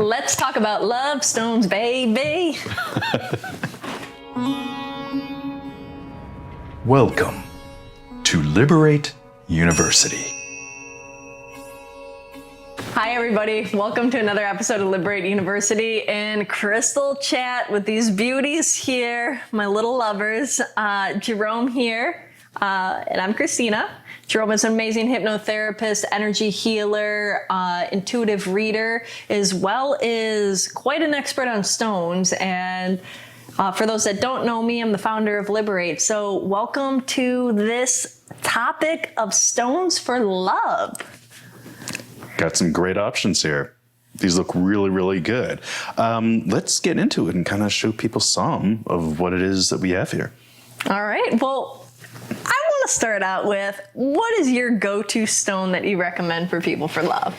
Let's talk about love stones, baby. Welcome to Liberate University. Hi, everybody. Welcome to another episode of Liberate University and Crystal Chat with these beauties here, my little lovers. Jerome here, and I'm Christina. Jerome is an amazing hypnotherapist, energy healer, intuitive reader, as well as quite an expert on stones. And for those that don't know me, I'm the founder of Liberate. So welcome to this topic of stones for love. Got some great options here. These look really, really good. Let's get into it and kind of show people some of what it is that we have here. All right. Well, I want to start out with, what is your go-to stone that you recommend for people for love?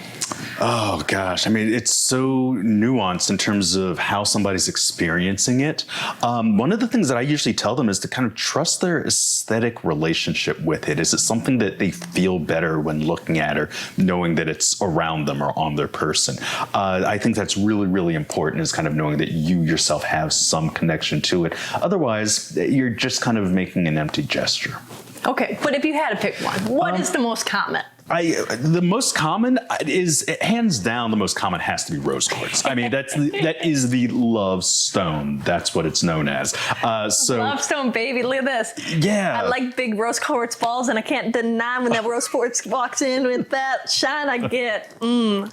Oh, gosh. I mean, it's so nuanced in terms of how somebody's experiencing it. One of the things that I usually tell them is to kind of trust their aesthetic relationship with it. Is it something that they feel better when looking at or knowing that it's around them or on their person? I think that's really, really important, is kind of knowing that you yourself have some connection to it. Otherwise, you're just kind of making an empty gesture. Okay, but if you had to pick one, what is the most common? The most common is, hands down, the most common has to be rose quartz. I mean, that is the love stone. That's what it's known as. Love stone, baby. Look at this. Yeah. I like big rose quartz balls, and I can't deny when that rose quartz walks in with that shine, I get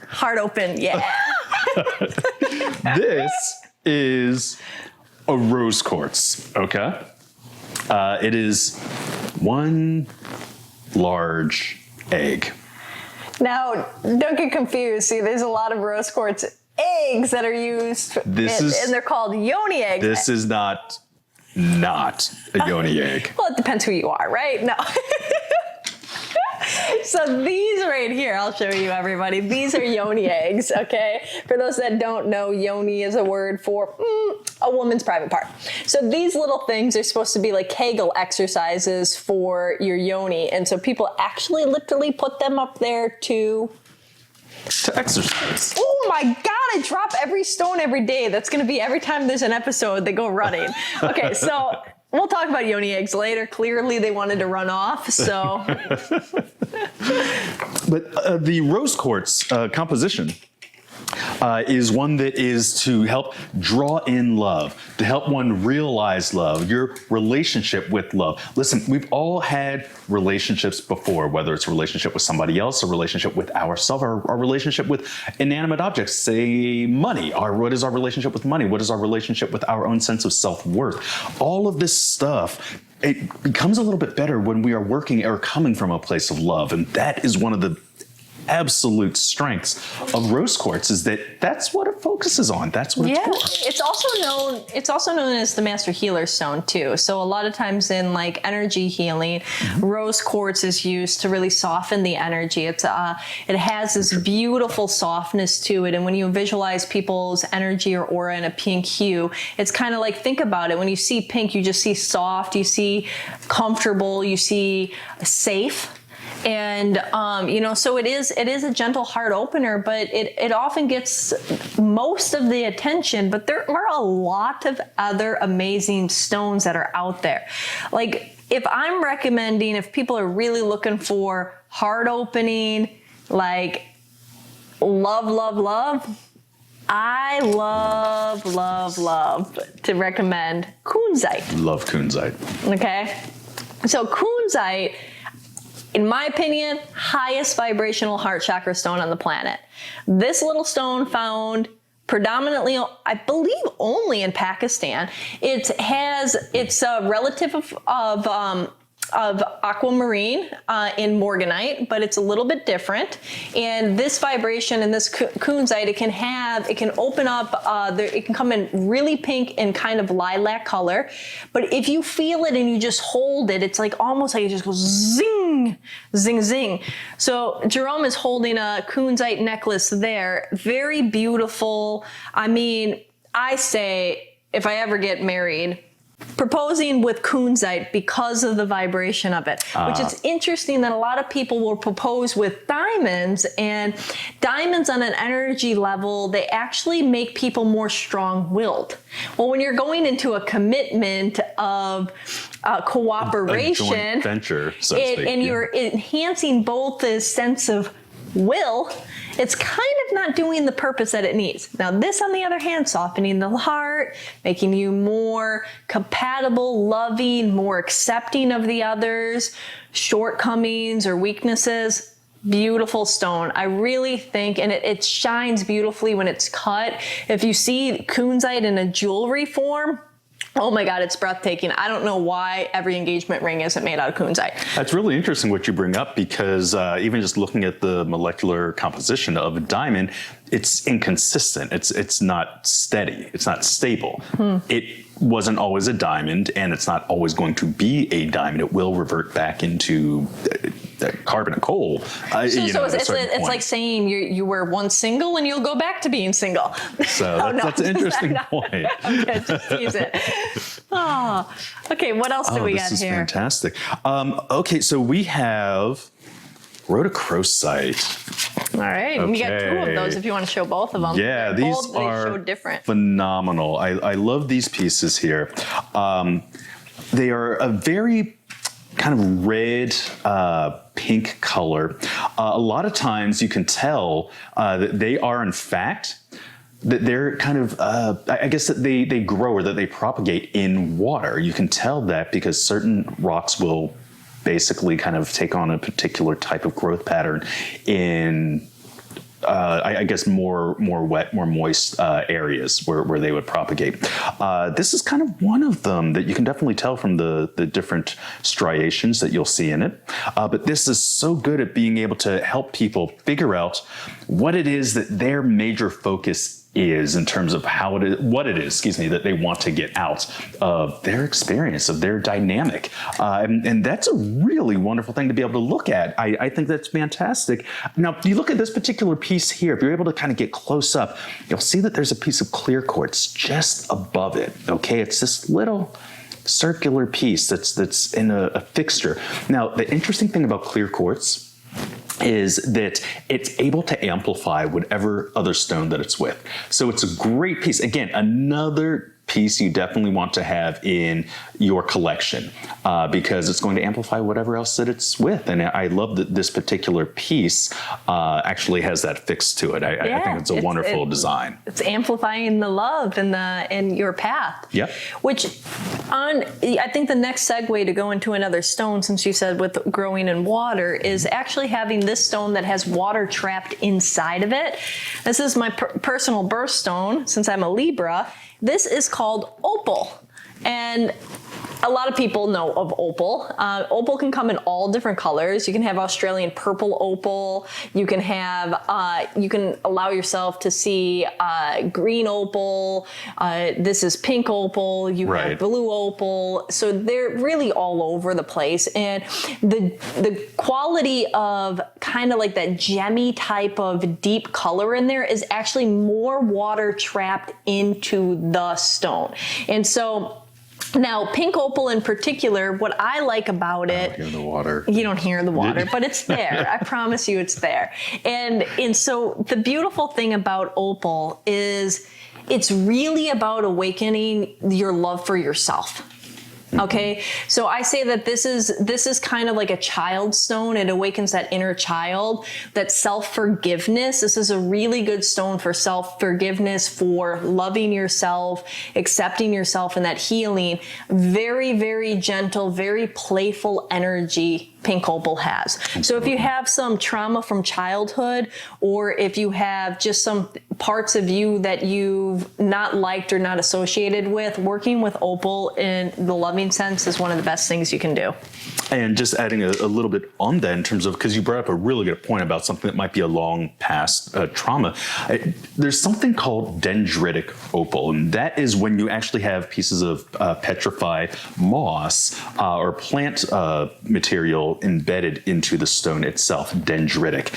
heart open. Yeah. This is a rose quartz. Okay. It is one large egg. Now, don't get confused. See, there's a lot of rose quartz eggs that are used, and they're called yoni eggs. This is not a yoni egg. Well, it depends who you are, right? No. So these right here, I'll show you, everybody. These are yoni eggs, okay? For those that don't know, yoni is a word for a woman's private part. So these little things are supposed to be like Kegel exercises for your yoni. And so people actually literally put them up there to exercise. Oh my God, I drop every stone every day. That's going to be every time there's an episode, they go running. Okay, so we'll talk about yoni eggs later. Clearly, they wanted to run off, so. But the rose quartz composition is one that is to help draw in love, to help one realize love, your relationship with love. Listen, we've all had relationships before, whether it's a relationship with somebody else, a relationship with ourselves, or our relationship with inanimate objects, say money, or what is our relationship with money? What is our relationship with our own sense of self-worth? All of this stuff, it becomes a little bit better when we are working or coming from a place of love. And that is one of the absolute strengths of rose quartz, is that's what it focuses on. That's what it's for. It's also known as the master healer stone too. So a lot of times in like energy healing, rose quartz is used to really soften the energy. It has this beautiful softness to it. And when you visualize people's energy or aura in a pink hue, it's kind of like, think about it. When you see pink, you just see soft, you see comfortable, you see safe. And, so it is a gentle heart opener, but it often gets most of the attention, but there are a lot of other amazing stones that are out there. Like, if I'm recommending, if people are really looking for heart opening, like love, I love to recommend kunzite. Love kunzite. Okay. So kunzite, in my opinion, highest vibrational heart chakra stone on the planet. This little stone found predominantly, I believe, only in Pakistan. It's a relative of aquamarine in morganite, but it's a little bit different. And this vibration and this kunzite, it can open up, it can come in really pink and kind of lilac color. But if you feel it and you just hold it, it's like almost like it just goes zing, zing, zing. So Jerome is holding a kunzite necklace there. Very beautiful. I mean, I say, if I ever get married, proposing with kunzite because of the vibration of it, which is interesting that a lot of people will propose with diamonds, and diamonds on an energy level, they actually make people more strong-willed. Well, when you're going into a commitment of cooperation, a joint venture, so to speak, and you're enhancing both the sense of will, it's kind of not doing the purpose that it needs. Now, this, on the other hand, softening the heart, making you more compatible, loving, more accepting of the others, shortcomings or weaknesses. Beautiful stone. I really think, and it shines beautifully when it's cut. If you see kunzite in a jewelry form, oh my God, it's breathtaking. I don't know why every engagement ring isn't made out of kunzite. That's really interesting what you bring up, because even just looking at the molecular composition of a diamond, it's inconsistent. It's not steady. It's not stable. It wasn't always a diamond, and it's not always going to be a diamond. It will revert back into carbon and coal. It's like saying you were once single and you'll go back to being single. So that's an interesting point. Okay, just use it. Oh, okay. What else do we got here? This is fantastic. Okay, so we have rhodochrosite. All right, we got two of those if you want to show both of them. Yeah, they are show different. Phenomenal. I love these pieces here. They are a very kind of red, pink color. A lot of times you can tell that they are, in fact, that they're kind of, I guess that they grow or that they propagate in water. You can tell that because certain rocks will basically kind of take on a particular type of growth pattern in I guess more wet, more moist areas where they would propagate. This is kind of one of them that you can definitely tell from the different striations that you'll see in it. But this is so good at being able to help people figure out what it is that their major focus is in terms of what it is, that they want to get out of their experience, of their dynamic. And that's a really wonderful thing to be able to look at. I think that's fantastic. Now, if you look at this particular piece here, if you're able to kind of get close up, you'll see that there's a piece of clear quartz just above it, okay? It's this little circular piece that's in a fixture. Now, the interesting thing about clear quartz is that it's able to amplify whatever other stone that it's with. So it's a great piece. Again, another piece you definitely want to have in your collection because it's going to amplify whatever else that it's with. And I love that this particular piece actually has that fix to it. I think it's a wonderful design. It's amplifying the love in your path. Yep. I think the next segue to go into another stone, since you said with growing in water, is actually having this stone that has water trapped inside of it. This is my personal birthstone, since I'm a Libra. This is called opal, and a lot of people know of opal. Opal can come in all different colors. You can have Australian purple opal. You can have, you can allow yourself to see green opal. This is pink opal. You have blue opal. So they're really all over the place. And the quality of kind of like that gemmy type of deep color in there is actually more water trapped into the stone. And so now, pink opal in particular, what I like about it... I don't hear the water. You don't hear the water, but it's there. I promise you it's there. And so the beautiful thing about opal is it's really about awakening your love for yourself. Okay, so I say that this is kind of like a child stone. It awakens that inner child, that self-forgiveness. This is a really good stone for self-forgiveness, for loving yourself, accepting yourself, and that healing. Very, very gentle, very playful energy pink opal has. So if you have some trauma from childhood, or if you have just some parts of you that you've not liked or not associated with, working with opal in the loving sense is one of the best things you can do. And just adding a little bit on that in terms of, because you brought up a really good point about something that might be a long past trauma. There's something called dendritic opal, and that is when you actually have pieces of petrified moss or plant material embedded into the stone itself, dendritic.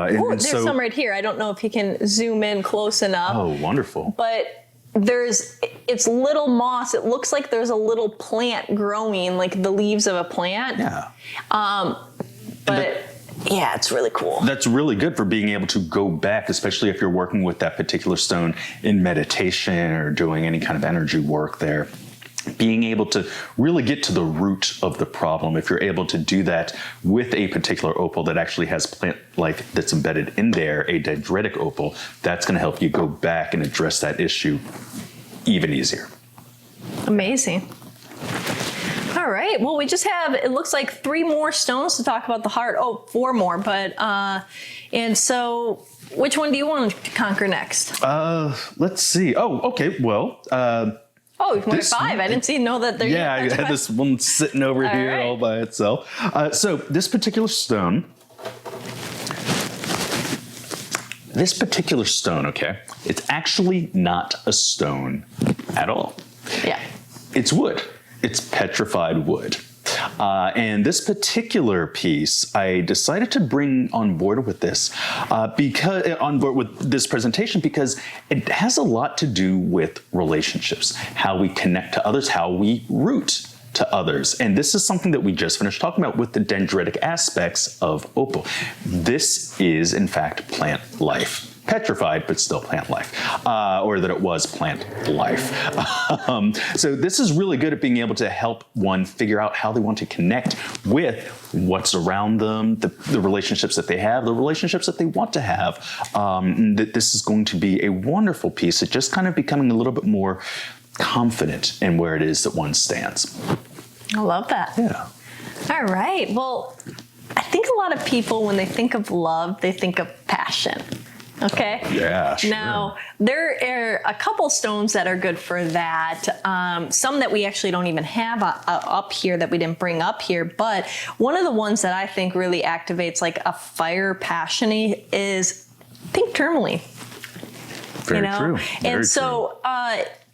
There's some right here. I don't know if you can zoom in close enough. Oh, wonderful. But there's it's little moss. It looks like there's a little plant growing, like the leaves of a plant. Yeah. But yeah, it's really cool. That's really good for being able to go back, especially if you're working with that particular stone in meditation or doing any kind of energy work there. Being able to really get to the root of the problem. If you're able to do that with a particular opal that actually has plant life that's embedded in there, a dendritic opal, that's going to help you go back and address that issue even easier. Amazing. All right. Well, we just have, it looks like 3 more stones to talk about the heart. Oh, 4 more. But, and so which one do you want to conquer next? Let's see. Oh, okay. Well, oh, we've went 5. I didn't know that there. Yeah, I had this one sitting over here right. all by itself. So this particular stone, okay, it's actually not a stone at all. Yeah. It's wood. It's petrified wood. And this particular piece, I decided to bring on board with this presentation because it has a lot to do with relationships, how we connect to others, how we root to others. And this is something that we just finished talking about with the dendritic aspects of opal. This is, in fact, plant life. Petrified, but still plant life, or that it was plant life. So this is really good at being able to help one figure out how they want to connect with what's around them, the relationships that they have, the relationships that they want to have. That this is going to be a wonderful piece at just kind of becoming a little bit more confident in where it is that one stands. I love that. Yeah. All right. Well, I think a lot of people, when they think of love, they think of passion. Okay. Yeah. Sure. Now, there are a couple stones that are good for that. Some that we actually don't even have up here that we didn't bring up here. But one of the ones that I think really activates like a fire passion is pink tourmaline. Very true. Very so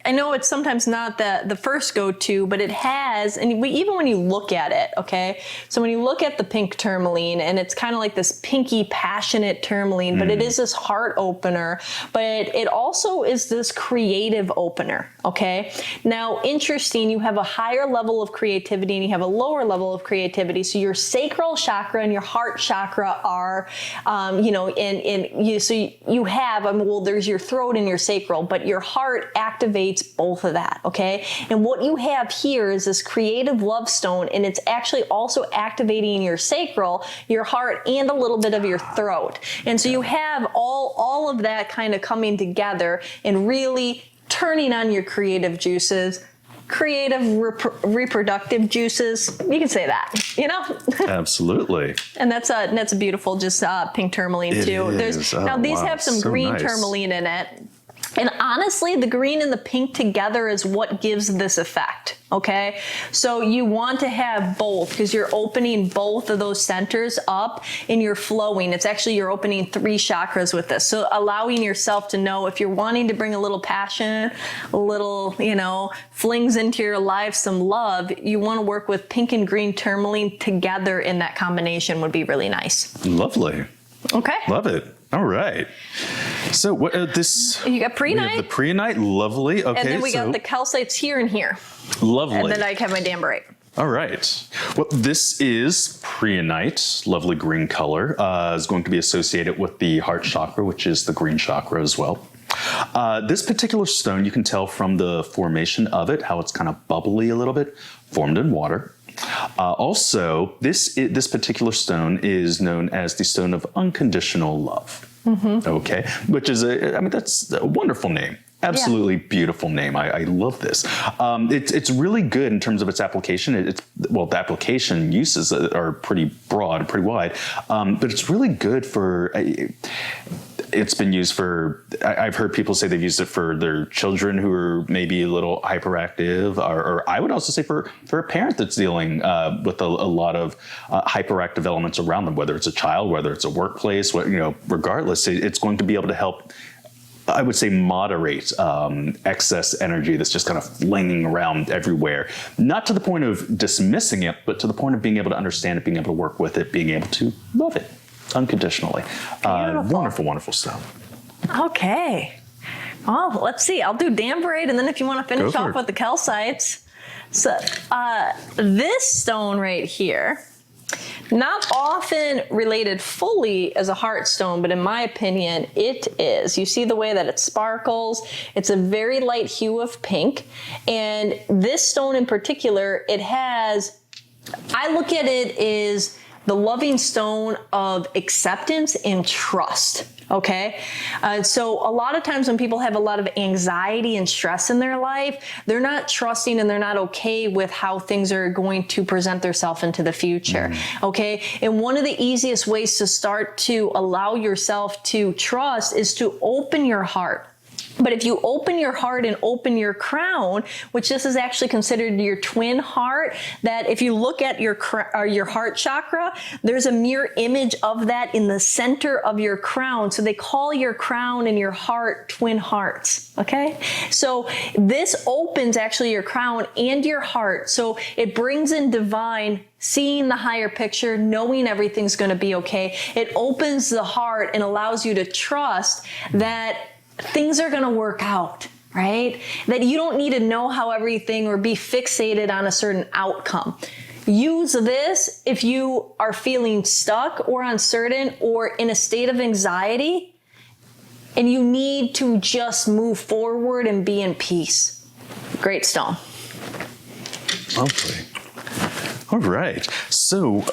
I know it's sometimes not the first go-to, but it has, and even when you look at it, okay? So when you look at the pink tourmaline, and it's kind of like this pinky, passionate tourmaline, but it is this heart opener, but it also is this creative opener, okay? Now, interesting, you have a higher level of creativity and you have a lower level of creativity. So your sacral chakra and your heart chakra are, so you have, well, there's your throat and your sacral, but your heart activates both of that, okay? And what you have here is this creative love stone, and it's actually also activating your sacral, your heart, and a little bit of your throat. And so you have all of that kind of coming together and really turning on your creative juices, reproductive juices. You can say that, Absolutely. And that's a beautiful, just pink tourmaline too. Now these have some green tourmaline in it. And honestly, the green and the pink together is what gives this effect, okay? So you want to have both because you're opening both of those centers up and you're flowing. It's actually, you're opening 3 chakras with this. So allowing yourself to know if you're wanting to bring a little passion, a little, flings into your life, some love, you want to work with pink and green tourmaline together in that combination would be really nice. Lovely. Okay. Love it. All right. So what this? You got prehnite. We have the prehnite, lovely. Okay. And then we got the calcites here and here. Lovely. And then I have my dambarite. All right. Well, this is prehnite, lovely green color. Is going to be associated with the heart chakra, which is the green chakra as well. This particular stone, you can tell from the formation of it, how it's kind of bubbly a little bit, formed in water. Also, this particular stone is known as the stone of unconditional love. Mm-hmm. Okay, which is that's a wonderful name. Absolutely beautiful name. I love this. It's really good in terms of its application. The application uses are pretty broad, pretty wide, but it's really good for. It's been used for, I've heard people say they've used it for their children who are maybe a little hyperactive, or I would also say for a parent that's dealing with a lot of hyperactive elements around them, whether it's a child, whether it's a workplace, regardless, it's going to be able to help, I would say, moderate excess energy that's just kind of flinging around everywhere. Not to the point of dismissing it, but to the point of being able to understand it, being able to work with it, being able to love it unconditionally. Wonderful, wonderful stuff. Okay. Oh, let's see. I'll do Damberate, and then if you want to finish off with the calcites. So this stone right here, not often related fully as a heart stone, but in my opinion, it is. You see the way that it sparkles. It's a very light hue of pink. And this stone in particular, it has, I look at it as the loving stone of acceptance and trust. Okay. So a lot of times when people have a lot of anxiety and stress in their life, they're not trusting and they're not okay with how things are going to present themselves into the future. Okay. And one of the easiest ways to start to allow yourself to trust is to open your heart. But if you open your heart and open your crown, which this is actually considered your twin heart, that if you look at your heart chakra, there's a mirror image of that in the center of your crown. So they call your crown and your heart twin hearts. Okay. So this opens actually your crown and your heart. So it brings in divine, seeing the higher picture, knowing everything's going to be okay. It opens the heart and allows you to trust that things are going to work out, right? That you don't need to know how everything or be fixated on a certain outcome. Use this if you are feeling stuck or uncertain or in a state of anxiety and you need to just move forward and be in peace. Great stone. Lovely. All right. So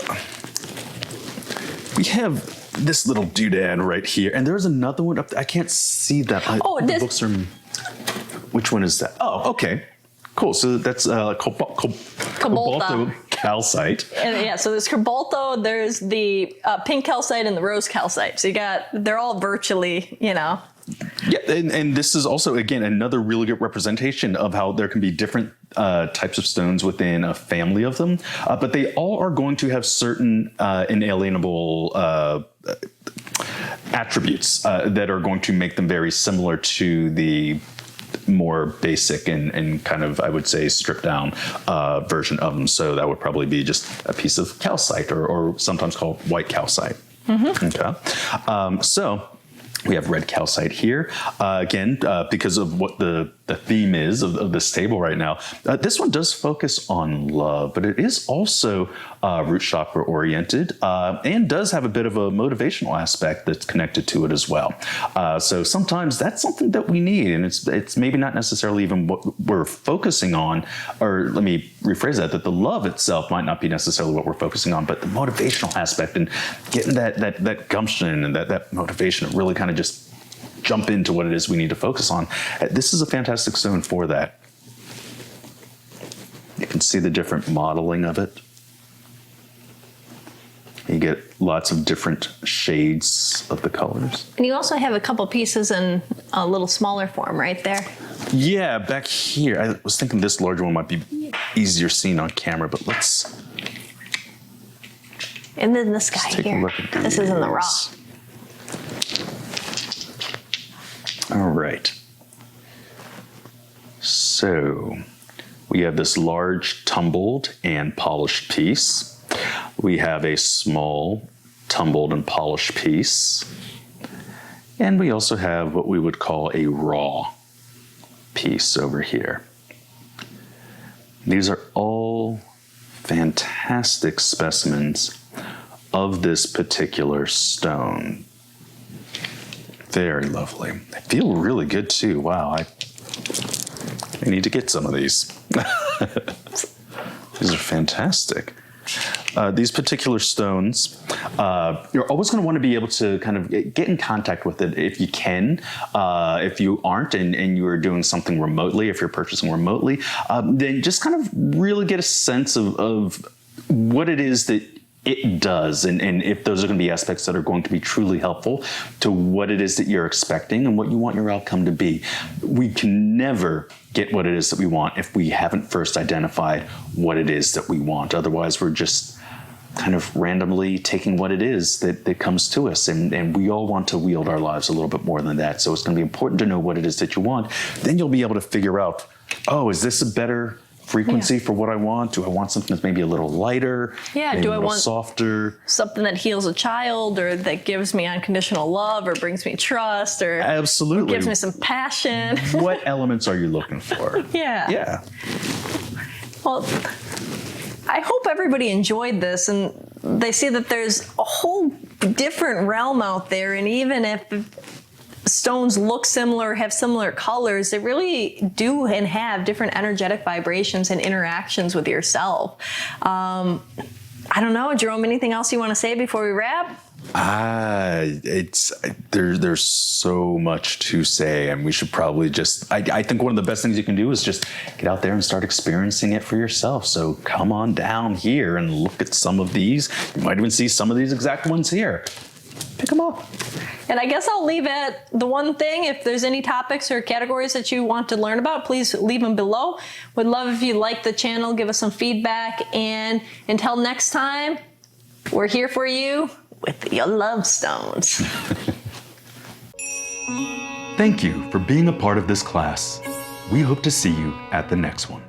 we have this little doodad right here, and there's another one up there. I can't see that. The books are. Which one is that? Oh, okay, cool. So that's cobalto calcite. And yeah, so there's cobalto. There's the pink calcite and the rose calcite. So they're all virtually, Yeah, and this is also, again, another really good representation of how there can be different types of stones within a family of them, but they all are going to have certain inalienable attributes that are going to make them very similar to the more basic and kind of, I would say, stripped down version of them. So that would probably be just a piece of calcite or sometimes called white calcite. Okay. So we have red calcite here. Again, because of what the theme is of this table right now, this one does focus on love, but it is also root chakra oriented and does have a bit of a motivational aspect that's connected to it as well. So sometimes that's something that we need, and it's maybe not necessarily even what we're focusing on, or let me rephrase that the love itself might not be necessarily what we're focusing on, but the motivational aspect and getting that gumption and that motivation to really kind of just jump into what it is we need to focus on. This is a fantastic stone for that. You can see the different modeling of it. You get lots of different shades of the colors. And you also have a couple pieces in a little smaller form right there. Yeah, back here. I was thinking this larger one might be easier seen on camera, but let's... And then this guy here. This is in the raw. All right. So we have this large tumbled and polished piece. We have a small tumbled and polished piece. And we also have what we would call a raw piece over here. These are all fantastic specimens of this particular stone. Very lovely. They feel really good too. Wow, I need to get some of these. These are fantastic. These particular stones, you're always going to want to be able to kind of get in contact with it if you can. If you aren't and you are doing something remotely, if you're purchasing remotely, then just kind of really get a sense of what it is that it does, and if those are going to be aspects that are going to be truly helpful to what it is that you're expecting and what you want your outcome to be. We can never get what it is that we want if we haven't first identified what it is that we want. Otherwise, we're just kind of randomly taking what it is that comes to us, and we all want to wield our lives a little bit more than that. So it's going to be important to know what it is that you want. Then you'll be able to figure out, oh, is this a better frequency for what I want? Do I want something that's maybe a little lighter? Yeah, maybe do a I little want softer? something that heals a child, or that gives me unconditional love, or brings me trust, or Absolutely. gives me some passion? What elements are you looking for? Yeah. Yeah. Well, I hope everybody enjoyed this, and they see that there's a whole different realm out there, and even if stones look similar, have similar colors, they really do and have different energetic vibrations and interactions with yourself. I don't know, Jerome, anything else you want to say before we wrap? There's so much to say, and we should probably just, I think one of the best things you can do is just get out there and start experiencing it for yourself. So come on down here and look at some of these. You might even see some of these exact ones here. Pick them up. And I guess I'll leave it the one thing. If there's any topics or categories that you want to learn about, please leave them below. Would love if you like the channel, give us some feedback. And until next time, we're here for you with your love stones. Thank you for being a part of this class. We hope to see you at the next one.